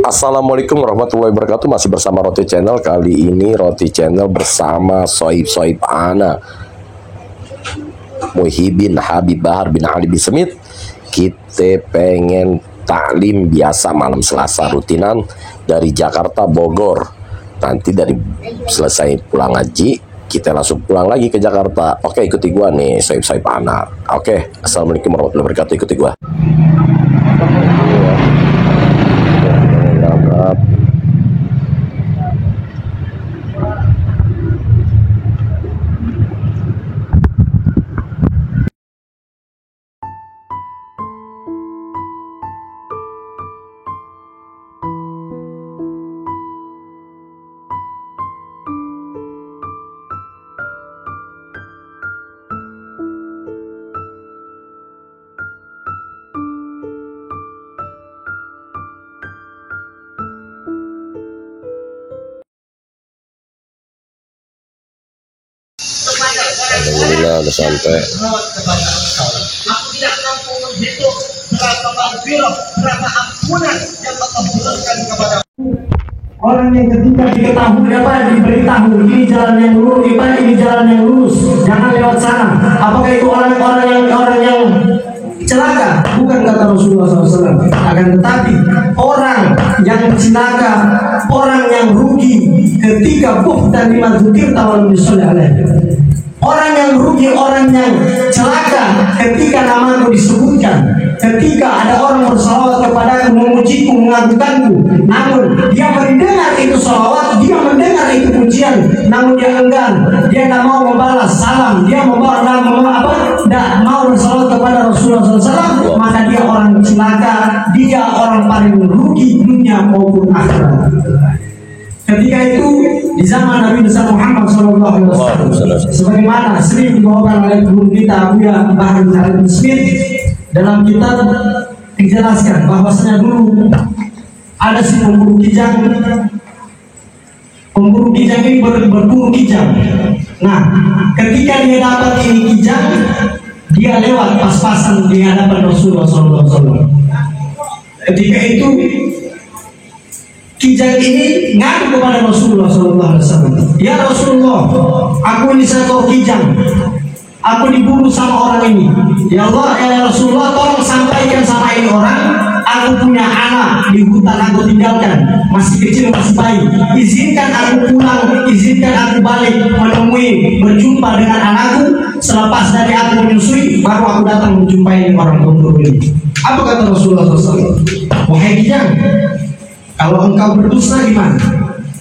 Assalamualaikum warahmatullahi wabarakatuh. Masih bersama Roti Channel. Kali ini Roti Channel bersama Soib Ana Muhibin Habib Bahar bin Ali bin Smith. Kita pengen taklim biasa malam Selasa rutinan dari Jakarta Bogor. Nanti dari selesai pulang ngaji kita langsung pulang lagi ke Jakarta. Oke, ikuti gua nih Soib Ana. Oke, assalamualaikum warahmatullahi wabarakatuh. Ikuti gua. Alhamdulillah udah sampai. Aku tidak mampu menghitung berapa maghfirah, berapa ampunan yang Allah berikan kepada orang yang ketika diketahui diberitahu ini jalan yang lurus, ini jalan yang lurus, jangan lewat sana. Apakah itu orang yang celaka? Bukan kata Rasulullah SAW. Akan tetapi orang yang celaka, orang yang rugi ketika buhtan lima dzikir tawal misalnya. Orang yang rugi, orang yang celaka ketika namaku disebutkan, ketika ada orang bersalawat kepadaku, memujiku, mengagungkanku, namun dia mendengar itu salawat, dia mendengar itu pujian, namun dia enggan, dia tidak mau membalas salam, dia tidak mau bersalawat kepada Rasulullah SAW, maka dia orang celaka, dia orang paling rugi dunia maupun akhirat. Ketika itu di zaman Nabi besar Muhammad SAW, sebagaimana sering dibawakan oleh guru kita Abuya Bahar bin Ali bin Smith dalam kitab dijelaskan bahwasanya dulu ada si pemburu kijang. Pemburu kijang ini berburu kijang. Nah, ketika dia dapat ini kijang, dia lewat pas-pasan di hadapan Rasulullah SAW. Ketika itu kijang ini ngaku kepada Rasulullah SAW. Ya Rasulullah, aku ini seekor kijang. Aku diburu sama orang ini. Ya Allah, ya Rasulullah, tolong sampaikan sama ini orang, aku punya anak di hutan, aku tinggalkan, masih kecil, masih bayi. Izinkan aku pulang, izinkan aku balik menemui, berjumpa dengan anakku. Selepas dari aku menyusui, baru aku datang menjumpai orang pemburu ini. Apa kata Rasulullah SAW? Wahai kijang, kalau engkau berdusta gimana?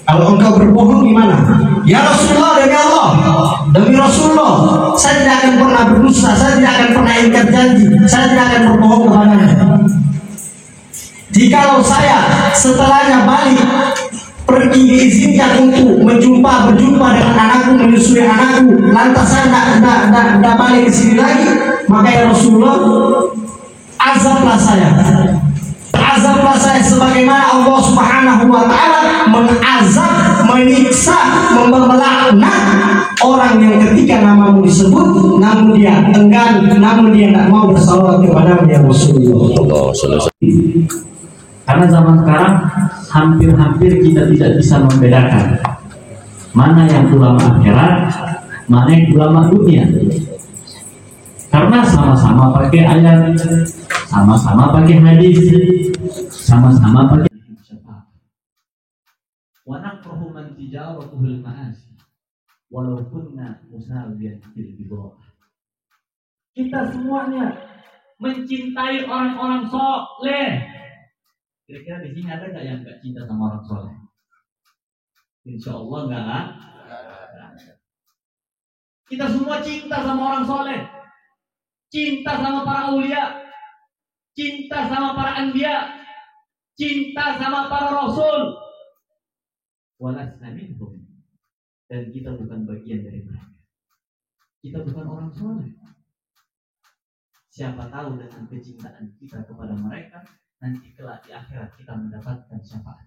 Kalau engkau berbohong gimana? Ya Rasulullah, demi Allah, demi Rasulullah, saya tidak akan pernah berdusta, saya tidak akan pernah ingkar janji, saya tidak akan berbohong kepadanya. Jikalau saya setelahnya balik pergi diizinkan untuk berjumpa dengan anakku, menyusui anakku, lantas saya tidak balik ke sini lagi, maka ya Rasulullah, azablah saya. Azablah saya sebagaimana Allah Subhanahu wa Ta'ala mengazab, menyiksa, melaknat orang yang ketika namamu disebut, namun dia enggan, namun dia tidak mau bersalawat kepada Rasulullah. Karena zaman sekarang hampir-hampir kita tidak bisa membedakan mana yang ulama akhirat, mana yang ulama dunia. Karena sama-sama pakai ayat, sama-sama pakai hadis, sama-sama pakai syafaat. Wa naqruhu man tijaratuhul ma'asi walau kunna musawiyan fil bid'ah. Kita semuanya mencintai orang-orang soleh. Kira-kira di sini ada nggak yang nggak cinta sama orang soleh? Insya Allah nggak. Kita semua cinta sama orang soleh, cinta sama para aulia, cinta sama para anbiya, cinta sama para rasul. Walasna minhum, dan kita bukan bagian dari mereka. Kita bukan orang soleh. Siapa tahu dengan kecintaan kita kepada mereka, nanti kelak di akhirat kita mendapatkan syafaat.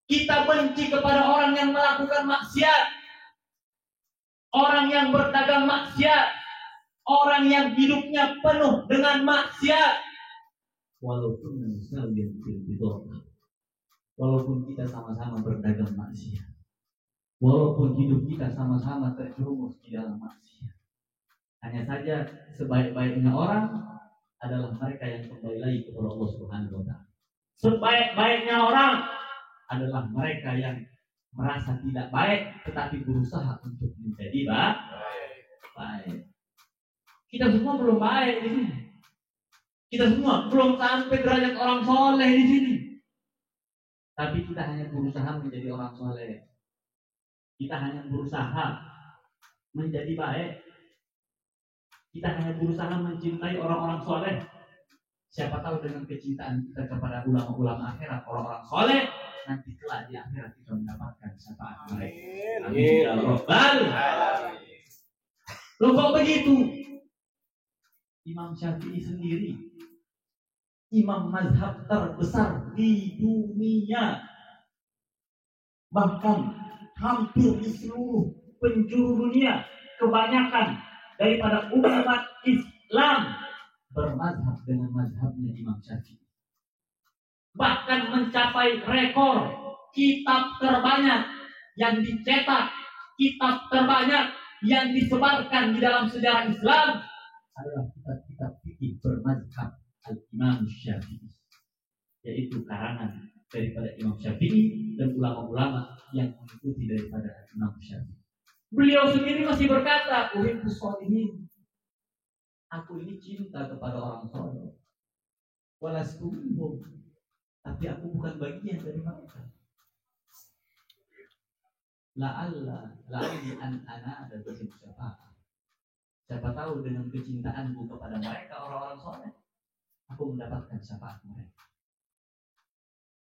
Kita benci kepada orang yang melakukan maksiat, orang yang berdagang maksiat, orang yang hidupnya penuh dengan maksiat. walaupun yang ditolak, walaupun kita sama-sama berdagang maksiat, walaupun hidup kita sama-sama terjerumus di dalam maksiat. Hanya saja sebaik-baiknya orang adalah mereka yang kembali lagi kepada Allah Subhanahu wa Ta'ala. Sebaik-baiknya orang adalah mereka yang merasa tidak baik tetapi berusaha untuk menjadi baik. Kita semua belum baik di sini. Kita semua belum sampai derajat orang soleh di sini. Tapi kita hanya berusaha menjadi orang soleh. Kita hanya berusaha menjadi baik. Kita hanya berusaha mencintai orang-orang soleh. Siapa tahu dengan kecintaan kita kepada ulama-ulama akhirat, orang-orang soleh, nanti kelak di akhirat kita mendapatkan syafaat mereka. Amin ya Rabbal alamin. Loh kok begitu? Imam Syafi'i sendiri, imam mazhab terbesar di dunia, bahkan hampir di seluruh penjuru dunia, kebanyakan daripada umat Islam bermazhab dengan mazhabnya Imam Syafi'i. Bahkan mencapai rekor kitab terbanyak yang dicetak, kitab terbanyak yang disebarkan di dalam sejarah Islam adalah kitab-kitab fikih bermazhab Al-Imam Syafi'i, yaitu karangan daripada Imam Syafi'i dan ulama-ulama yang mengikuti daripada Imam Syafi'i. Beliau sendiri masih berkata, "Uhibbus sholihin." Aku ini cinta kepada orang soleh. Walastu minhum, tapi aku bukan bagian dari mereka. La'alli an ana dan syafaat. Siapa tahu dengan kecintaanku kepada mereka orang-orang soleh, aku mendapatkan syafaat mereka.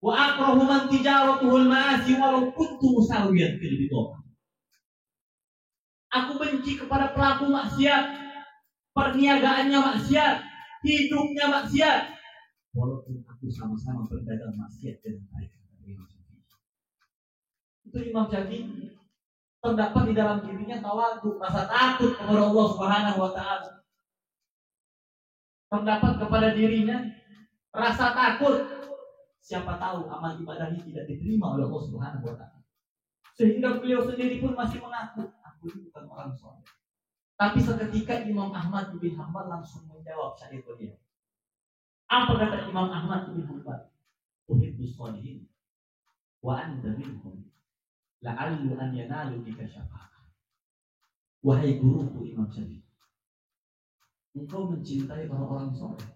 Wa akrahu man tijaratuhul ma'asi walau kuntu musawiyan fil bid'ah. Aku benci kepada pelaku maksiat, perniagaannya maksiat, hidupnya maksiat, walaupun aku sama-sama berdagang maksiat dengan mereka. Itu Imam Syafi'i. Terdapat di dalam dirinya tawadhu, rasa takut kepada Allah Subhanahu wa Ta'ala. Terdapat kepada dirinya rasa takut, siapa tahu amal ibadahnya tidak diterima oleh Allah Subhanahu wa Ta'ala. Sehingga beliau sendiri pun masih mengaku, aku ini bukan orang soleh. Tapi seketika Imam Ahmad bin Hanbal langsung menjawab syair beliau. Apa kata Imam Ahmad bin Hanbal? Uhibbus sholihin wa anta minhum la'allu an yanalu bika syafa'ah. Wahai guruku Imam Syafi'i, engkau mencintai orang-orang soleh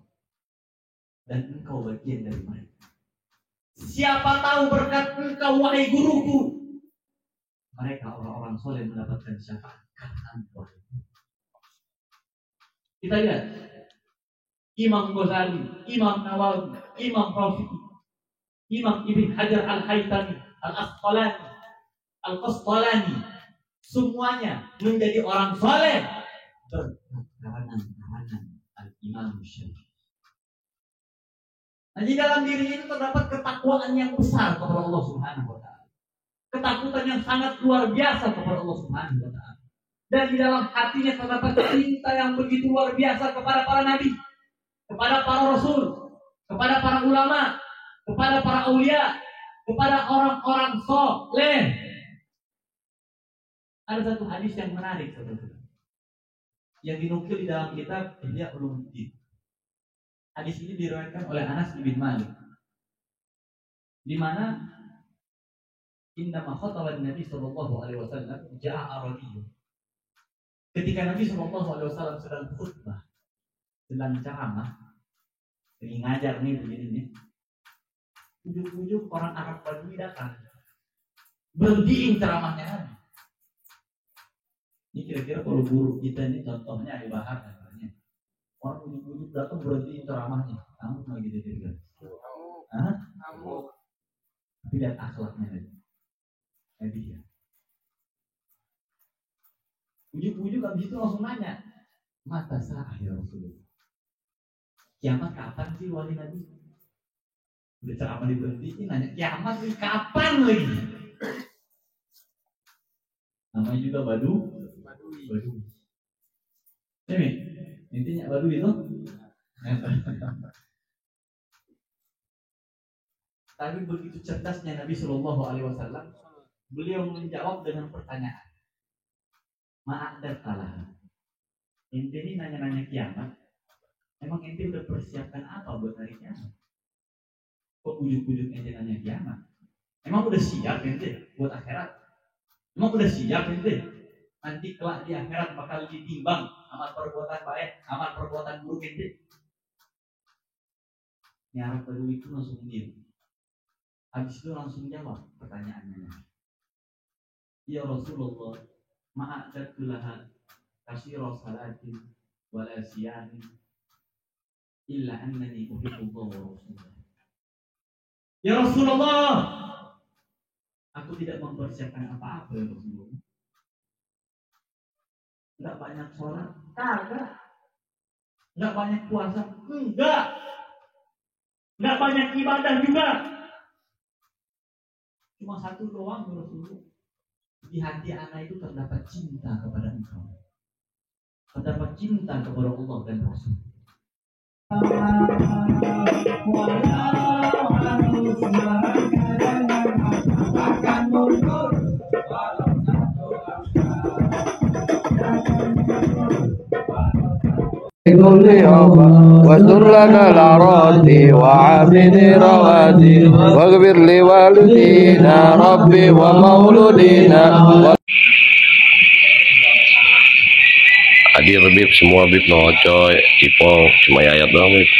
dan engkau bagian dari mereka. Siapa tahu berkat engkau wahai guruku, mereka orang-orang soleh mendapatkan syafaat karena engkau. Kita lihat Imam Ghazali, Imam Nawawi, Imam Rafi'i, Imam Ibn Hajar Al-Haytami, Al-Asqalani, Al-Qastalani, semuanya menjadi orang soleh berkarangan Al-Imam Syafi'i. Nah, di dalam diri ini terdapat ketakwaan yang besar kepada Allah Subhanahu wa Ta'ala. Ketakutan yang sangat luar biasa kepada Allah Subhanahu wa Ta'ala. Dan di dalam hatinya terdapat cinta yang begitu luar biasa kepada para nabi, kepada para rasul, kepada para ulama, kepada para aulia, kepada orang-orang soleh. Ada satu hadis yang menarik, saudara-saudara, yang dinukil di dalam kitab Ihya Ulumuddin. Hadis ini diriwayatkan oleh Anas bin Malik, di mana indama khataba Nabi sallallahu alaihi wasallam ja'a Arabiyyun. Ketika Nabi sallallahu alaihi wasallam sedang khutbah, sedang ceramah, lagi ngajar nih begini nih, ujuk-ujuk orang Arab Badui datang, berhentiin ceramahnya Nabi. Ini kira-kira kalau guru kita ini contohnya Abu Bakar katanya, orang ujuk-ujuk datang berhentiin ceramahnya, kamu lagi diri-diri. Kamu. Tapi lihat akhlaknya Nabi ya. Ujuk-ujuk habis itu langsung nanya, mata sah ya Rasulullah, kiamat kapan sih wali Nabi? Udah ceramah diberhentiin, nanya kiamat nih kapan lagi? Namanya juga Badui. Ini intinya Badui itu. Tapi begitu cerdasnya Nabi Shallallahu Alaihi Wasallam, beliau menjawab dengan pertanyaan. Ma'adat kalah. Ente ini nanya-nanya kiamat. Emang ente udah persiapkan apa buat hari kiamat? Kok ujuk-ujuk ente nanya kiamat? Emang udah siap ente buat akhirat? Emang udah siap ente? Nanti kelak di akhirat bakal ditimbang amal perbuatan baik, amal perbuatan buruk ente. Ini Arab Badui itu langsung diam. Habis itu langsung jawab pertanyaannya. Ya Rasulullah, ma'adatu laha kasyira salatin wala siyamin illa annani uhibbullah wa rasulah. Ya Rasulullah, aku tidak mempersiapkan apa-apa ya Rasulullah. Enggak banyak sholat, kagak. Enggak banyak puasa, enggak. Enggak banyak ibadah juga. Cuma satu doang ya Rasulullah. Di hati anak itu terdapat cinta kepada engkau. Terdapat cinta kepada Allah dan Rasul. واستر لنا الأراضي وعافني روادي واغفر لوالدينا ربي ومولودينا. Hadir Bib, semua Bib, no coy, Ipong, cuma Yayat doang Bib.